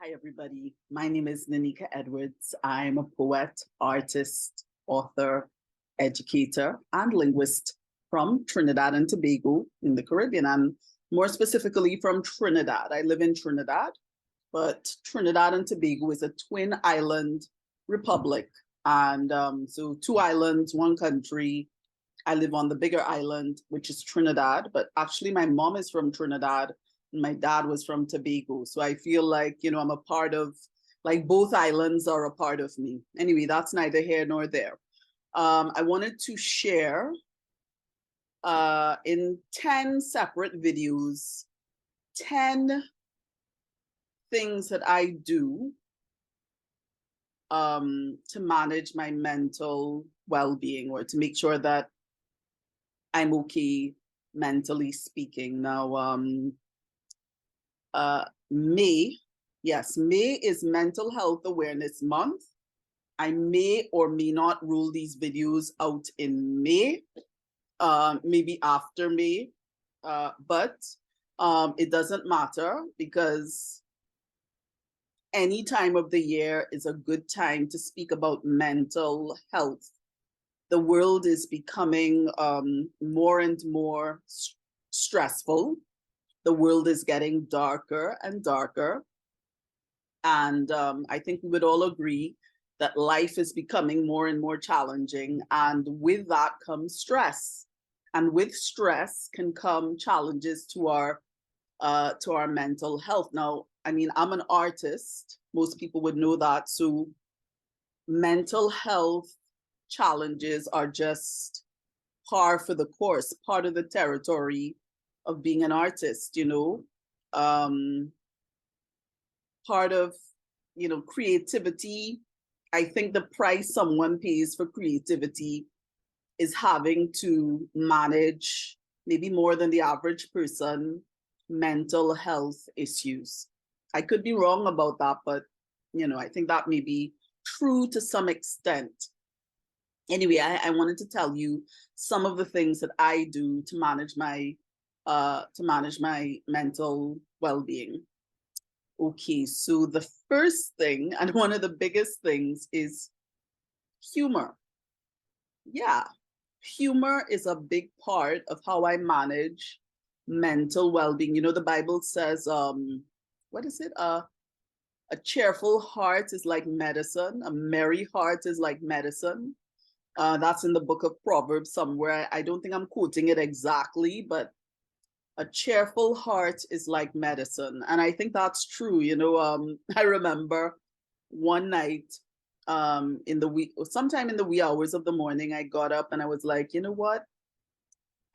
Hi, everybody. My name is Nanika Edwards. I'm a poet, artist, author, educator, and linguist from Trinidad and Tobago in the Caribbean, and more specifically from Trinidad. I live in Trinidad, but Trinidad and Tobago is a twin island republic. And so, two islands, one country. I live on the bigger island, which is Trinidad, but actually, my mom is from Trinidad my dad was from Tobago. So I feel like, I'm a part of, like, both islands are a part of me. Anyway, that's neither here nor there. I wanted to share in 10 separate videos, 10 things that I do to manage my mental well-being or to make sure that I'm okay mentally speaking. Now, May is Mental Health Awareness Month. I may or may not roll these videos out in May, maybe after May, but it doesn't matter because any time of the year is a good time to speak about mental health. The world is becoming more and more stressful. The world is getting darker and darker. And I think we would all agree that life is becoming more and more challenging. And with that comes stress. And with stress can come challenges to our mental health. Now, I mean, I'm an artist. Most people would know that. So mental health challenges are just par for the course, part of the territory of being an artist, part of, creativity. I think the price someone pays for creativity is having to manage, maybe more than the average person, mental health issues. I could be wrong about that, but, I think that may be true to some extent. Anyway, I wanted to tell you some of the things that I do to manage my mental well-being. Okay, so the first thing and one of the biggest things is humor. Yeah, humor is a big part of how I manage mental well-being. The Bible says, what is it? A cheerful heart is like medicine. A merry heart is like medicine. That's in the book of Proverbs somewhere. I don't think I'm quoting it exactly, but a cheerful heart is like medicine. And I think that's true. I remember one night sometime in the wee hours of the morning, I got up and I was like, you know what?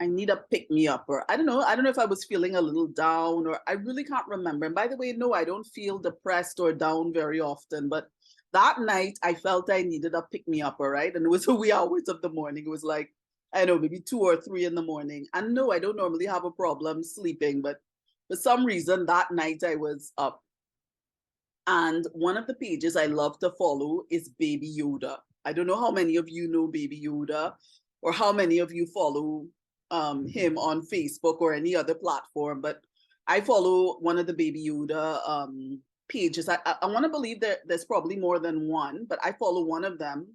I need a pick me up, or I don't know. I don't know if I was feeling a little down, or I really can't remember. And by the way, no, I don't feel depressed or down very often, but that night I felt I needed a pick me up, all right? And it was the wee hours of the morning. It was like, I don't know, maybe 2 or 3 in the morning. And no, I don't normally have a problem sleeping, but for some reason that night I was up. And one of the pages I love to follow is Baby Yoda. I don't know how many of you know Baby Yoda or how many of you follow him on Facebook or any other platform, but I follow one of the Baby Yoda pages. I want to believe that there's probably more than one, but I follow one of them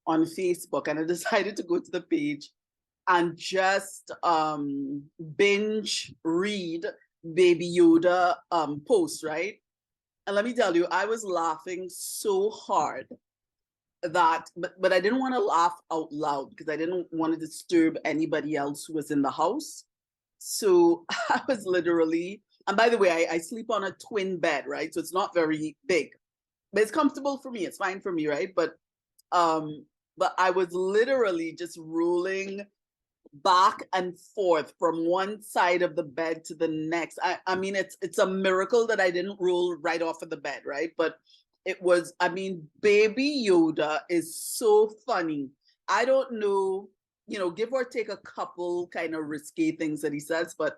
on Facebook, and I decided to go to the page and just binge read Baby Yoda posts, right? And let me tell you, I was laughing so hard that, but I didn't want to laugh out loud because I didn't want to disturb anybody else who was in the house. So I was literally, and by the way, I sleep on a twin bed, right? So it's not very big, but it's comfortable for me. It's fine for me, right? But I was literally just rolling back and forth from one side of the bed to the next. I mean, it's a miracle that I didn't roll right off of the bed, right? But it was, I mean, Baby Yoda is so funny. I don't know, give or take a couple kind of risky things that he says, but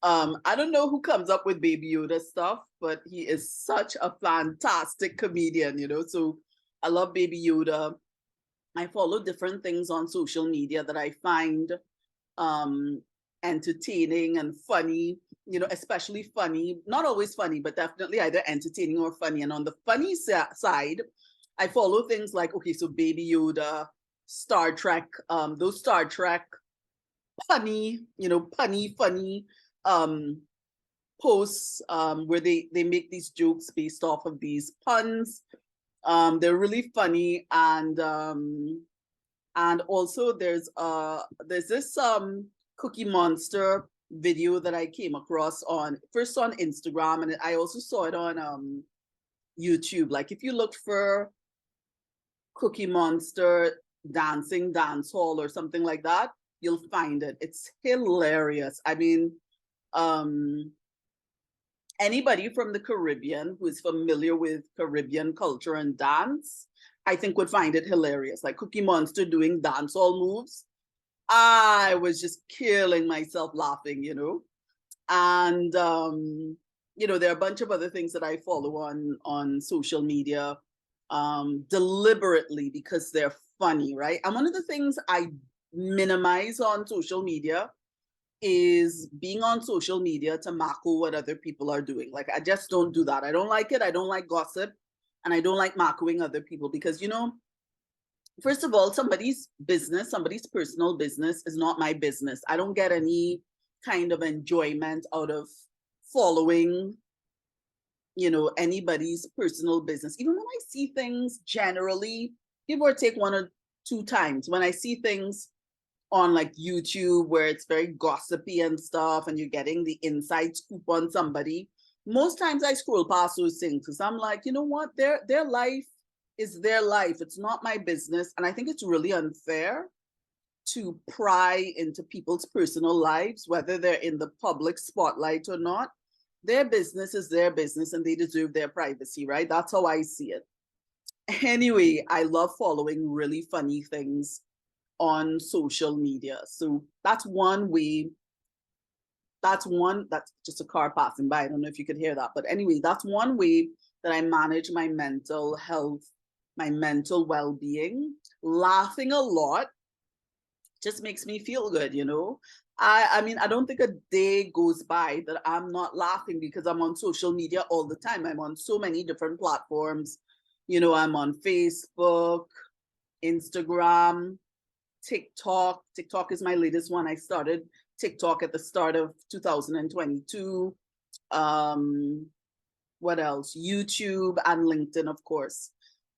I don't know who comes up with Baby Yoda stuff, but he is such a fantastic comedian, so I love Baby Yoda. I follow different things on social media that I find entertaining and funny, especially funny, not always funny, but definitely either entertaining or funny. And on the funny side, I follow things like, okay, so Baby Yoda, Star Trek, those Star Trek punny, funny um, posts where they make these jokes based off of these puns. They're really funny, and also there's this Cookie Monster video that I came across first on Instagram, and I also saw it on YouTube. Like if you look for Cookie Monster dancing dance hall or something like that, you'll find it. It's hilarious. I mean, anybody from the Caribbean who is familiar with Caribbean culture and dance, I think would find it hilarious. Like Cookie Monster doing dancehall moves. I was just killing myself laughing, And there are a bunch of other things that I follow on social media deliberately because they're funny, right? And one of the things I minimize on social media is being on social media to mako what other people are doing. Like I just don't do that. I don't like it. I don't like gossip, and I don't like makoing other people because first of all, somebody's business, somebody's personal business is not my business. I don't get any kind of enjoyment out of following anybody's personal business. Even when I see things generally, give or take 1 or 2 times, when I see things on like YouTube where it's very gossipy and stuff and you're getting the inside scoop on somebody, most times I scroll past those things because I'm like, you know what, their life is their life. It's not my business. And I think it's really unfair to pry into people's personal lives, whether they're in the public spotlight or not. Their business is their business and they deserve their privacy, right? That's how I see it. Anyway, I love following really funny things on social media. So that's one way. That's just a car passing by. I don't know if you could hear that. But anyway, that's one way that I manage my mental health, my mental well-being. Laughing a lot just makes me feel good, I mean, I don't think a day goes by that I'm not laughing because I'm on social media all the time. I'm on so many different platforms. I'm on Facebook, Instagram, TikTok. TikTok is my latest one. I started TikTok at the start of 2022. What else? YouTube and LinkedIn, of course.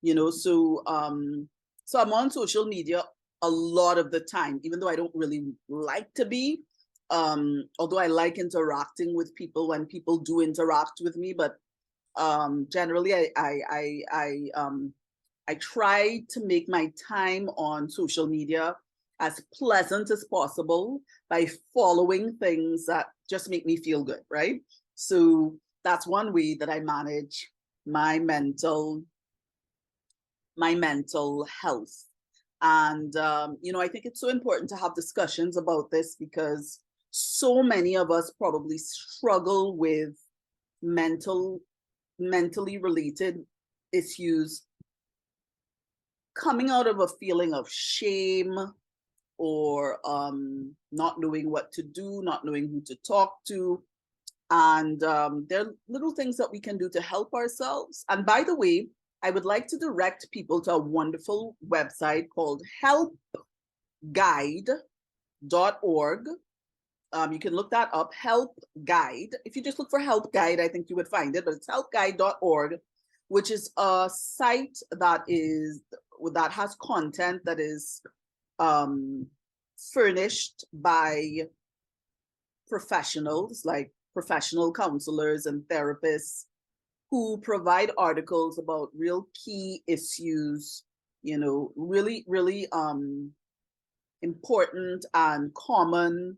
So I'm on social media a lot of the time, even though I don't really like to be. Although I like interacting with people when people do interact with me, but generally I try to make my time on social media as pleasant as possible by following things that just make me feel good, right? So that's one way that I manage my mental health. And, I think it's so important to have discussions about this because so many of us probably struggle with mentally related issues coming out of a feeling of shame or not knowing what to do, not knowing who to talk to. And there are little things that we can do to help ourselves. And by the way, I would like to direct people to a wonderful website called helpguide.org. You can look that up, Help Guide. If you just look for Help Guide, I think you would find it, but it's helpguide.org, which is a site that has content that is furnished by professionals, like professional counselors and therapists who provide articles about real key issues, really, really important and common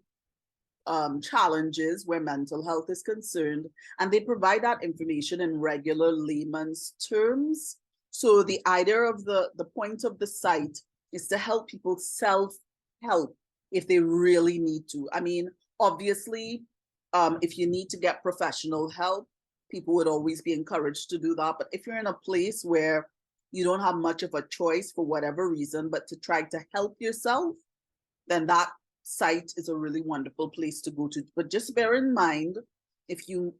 challenges where mental health is concerned. And they provide that information in regular layman's terms. So the idea of the point of the site is to help people self-help if they really need to. I mean, obviously, if you need to get professional help, people would always be encouraged to do that. But if you're in a place where you don't have much of a choice for whatever reason, but to try to help yourself, then that site is a really wonderful place to go to. But just bear in mind, if you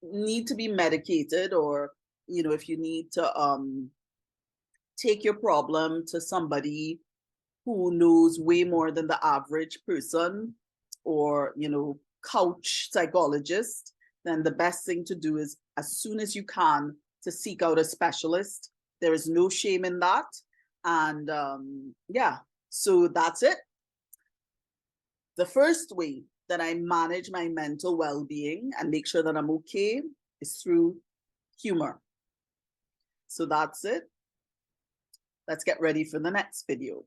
need to be medicated, or if you need to take your problem to somebody who knows way more than the average person, or couch psychologist, then the best thing to do is, as soon as you can, to seek out a specialist. There is no shame in that. And yeah, so that's it. The first way that I manage my mental well-being and make sure that I'm okay is through humor. So that's it. Let's get ready for the next video.